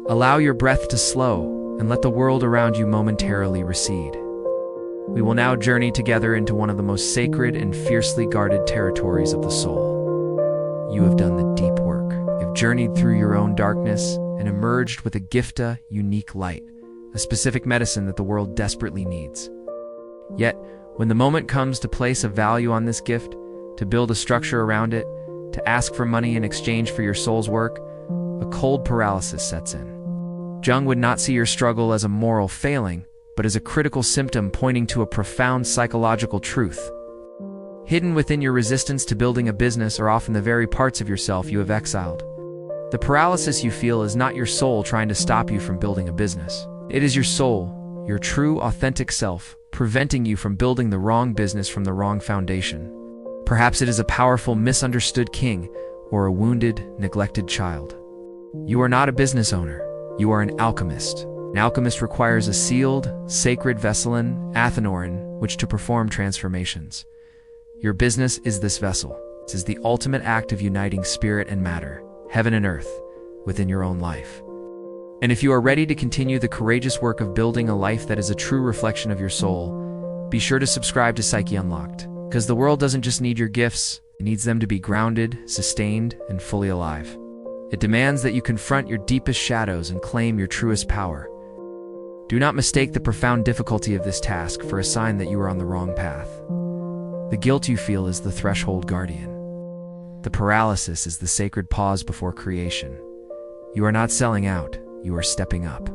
Allow your breath to slow and let the world around you momentarily recede. We will now journey together into one of the most sacred and fiercely guarded territories of the soul. You have done the deep work. You've journeyed through your own darkness and emerged with a unique light, a specific medicine that the world desperately needs. Yet, when the moment comes to place a value on this gift, to build a structure around it, to ask for money in exchange for your soul's work, a cold paralysis sets in. Jung would not see your struggle as a moral failing, but as a critical symptom pointing to a profound psychological truth. Hidden within your resistance to building a business are often the very parts of yourself you have exiled. The paralysis you feel is not your soul trying to stop you from building a business. It is your soul, your true, authentic self, preventing you from building the wrong business from the wrong foundation. Perhaps it is a powerful, misunderstood king or a wounded, neglected child. You are not a business owner. You are an alchemist. An alchemist requires a sealed, sacred vessel, Athenorin, which to perform transformations. Your business is this vessel. This is the ultimate act of uniting spirit and matter, heaven and earth, within your own life. And if you are ready to continue the courageous work of building a life that is a true reflection of your soul, be sure to subscribe to Psyche Unlocked, because the world doesn't just need your gifts, it needs them to be grounded, sustained, and fully alive. It demands that you confront your deepest shadows and claim your truest power. Do not mistake the profound difficulty of this task for a sign that you are on the wrong path. The guilt you feel is the threshold guardian. The paralysis is the sacred pause before creation. You are not selling out, you are stepping up.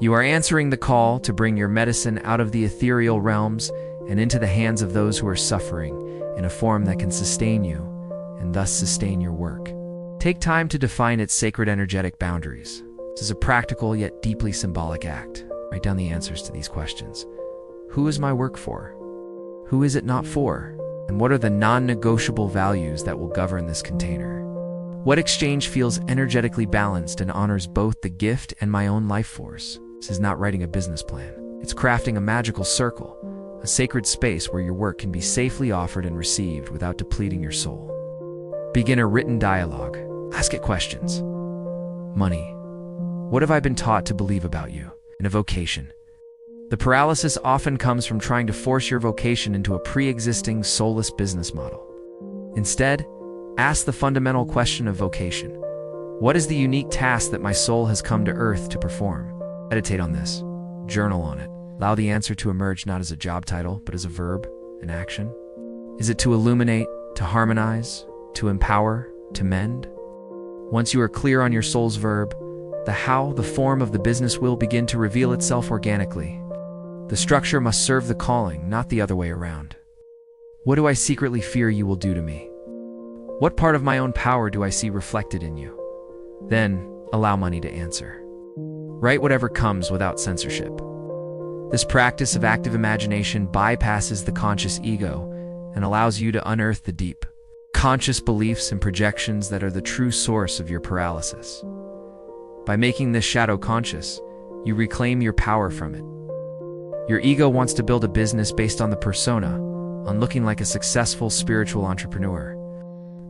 You are answering the call to bring your medicine out of the ethereal realms and into the hands of those who are suffering in a form that can sustain you and thus sustain your work. Take time to define its sacred energetic boundaries. This is a practical yet deeply symbolic act. Write down the answers to these questions. Who is my work for? Who is it not for? And what are the non-negotiable values that will govern this container? What exchange feels energetically balanced and honors both the gift and my own life force? This is not writing a business plan. It's crafting a magical circle, a sacred space where your work can be safely offered and received without depleting your soul. Begin a written dialogue. Ask it questions. Money. What have I been taught to believe about you? And a vocation. The paralysis often comes from trying to force your vocation into a pre-existing soulless business model. Instead, ask the fundamental question of vocation. What is the unique task that my soul has come to earth to perform? Meditate on this. Journal on it. Allow the answer to emerge not as a job title, but as a verb, an action. Is it to illuminate, to harmonize, to empower, to mend? Once you are clear on your soul's verb, the how, the form of the business will begin to reveal itself organically. The structure must serve the calling, not the other way around. What do I secretly fear you will do to me? What part of my own power do I see reflected in you? Then, allow money to answer. Write whatever comes without censorship. This practice of active imagination bypasses the conscious ego and allows you to unearth the deep, conscious beliefs and projections that are the true source of your paralysis. By making this shadow conscious, you reclaim your power from it. Your ego wants to build a business based on the persona, on looking like a successful spiritual entrepreneur.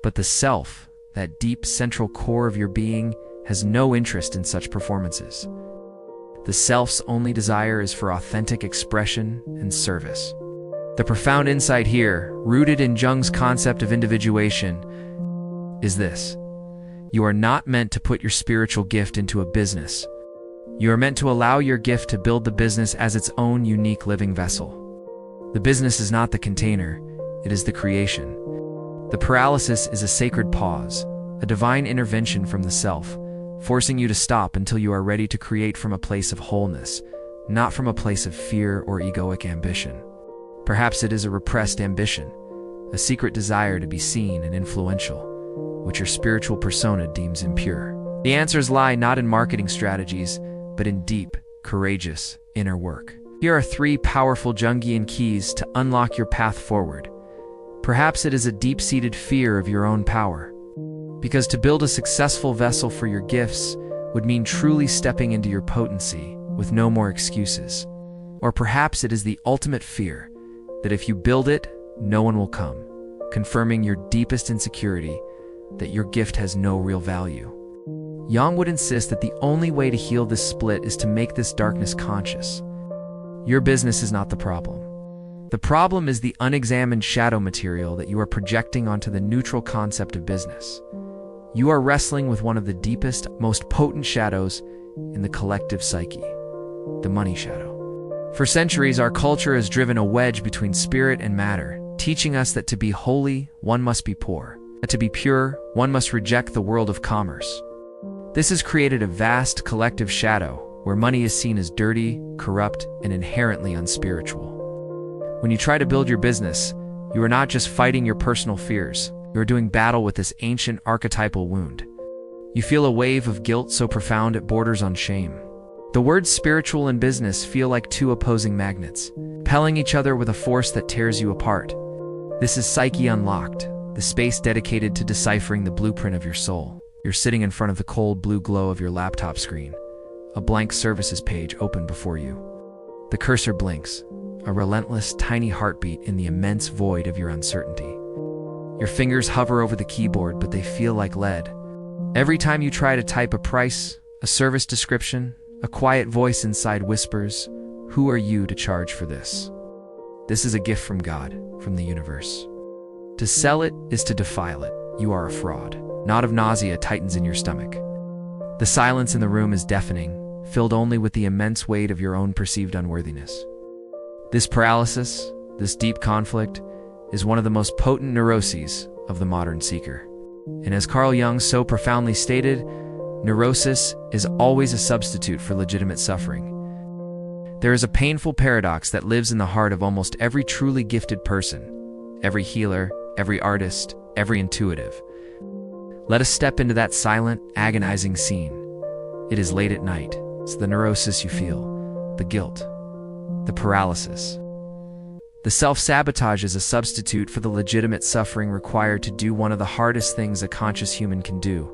But the self, that deep central core of your being, has no interest in such performances. The self's only desire is for authentic expression and service. The profound insight here, rooted in Jung's concept of individuation, is this. You are not meant to put your spiritual gift into a business. You are meant to allow your gift to build the business as its own unique living vessel. The business is not the container, it is the creation. The paralysis is a sacred pause, a divine intervention from the self, forcing you to stop until you are ready to create from a place of wholeness, not from a place of fear or egoic ambition. Perhaps it is a repressed ambition, a secret desire to be seen and influential, which your spiritual persona deems impure. The answers lie not in marketing strategies, but in deep, courageous, inner work. Here are 3 powerful Jungian keys to unlock your path forward. Perhaps it is a deep-seated fear of your own power. Because to build a successful vessel for your gifts would mean truly stepping into your potency with no more excuses. Or perhaps it is the ultimate fear that if you build it, no one will come, confirming your deepest insecurity that your gift has no real value. Jung would insist that the only way to heal this split is to make this darkness conscious. Your business is not the problem. The problem is the unexamined shadow material that you are projecting onto the neutral concept of business. You are wrestling with one of the deepest, most potent shadows in the collective psyche, the money shadow. For centuries, our culture has driven a wedge between spirit and matter, teaching us that to be holy, one must be poor, that to be pure, one must reject the world of commerce. This has created a vast collective shadow where money is seen as dirty, corrupt, and inherently unspiritual. When you try to build your business, you are not just fighting your personal fears, you are doing battle with this ancient archetypal wound. You feel a wave of guilt so profound it borders on shame. The words spiritual and business feel like two opposing magnets, repelling each other with a force that tears you apart. This is Psyche Unlocked, the space dedicated to deciphering the blueprint of your soul. You're sitting in front of the cold blue glow of your laptop screen, a blank services page open before you. The cursor blinks, a relentless, tiny heartbeat in the immense void of your uncertainty. Your fingers hover over the keyboard, but they feel like lead. Every time you try to type a price, a service description, a quiet voice inside whispers, "Who are you to charge for this?" This is a gift from God, from the universe. To sell it is to defile it. You are a fraud. Knot of nausea tightens in your stomach. The silence in the room is deafening, filled only with the immense weight of your own perceived unworthiness. This paralysis, this deep conflict, is one of the most potent neuroses of the modern seeker. And as Carl Jung so profoundly stated, neurosis is always a substitute for legitimate suffering. There is a painful paradox that lives in the heart of almost every truly gifted person, every healer, every artist, every intuitive. Let us step into that silent, agonizing scene. It is late at night. It's the neurosis you feel, the guilt, the paralysis. The self-sabotage is a substitute for the legitimate suffering required to do one of the hardest things a conscious human can do: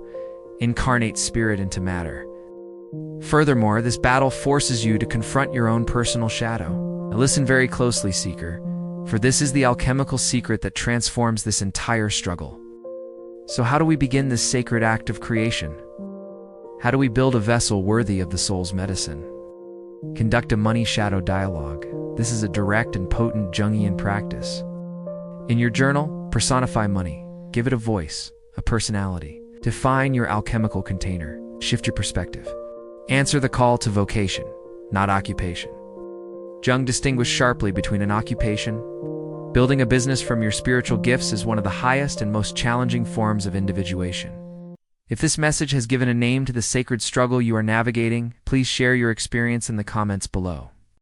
incarnate spirit into matter. Furthermore, this battle forces you to confront your own personal shadow. Now listen very closely, seeker, for this is the alchemical secret that transforms this entire struggle. So how do we begin this sacred act of creation? How do we build a vessel worthy of the soul's medicine? Conduct a money shadow dialogue. This is a direct and potent Jungian practice. In your journal, personify money. Give it a voice, a personality. Define your alchemical container. Shift your perspective. Answer the call to vocation, not occupation. Jung distinguished sharply between an occupation. Building a business from your spiritual gifts is one of the highest and most challenging forms of individuation. If this message has given a name to the sacred struggle you are navigating, please share your experience in the comments below.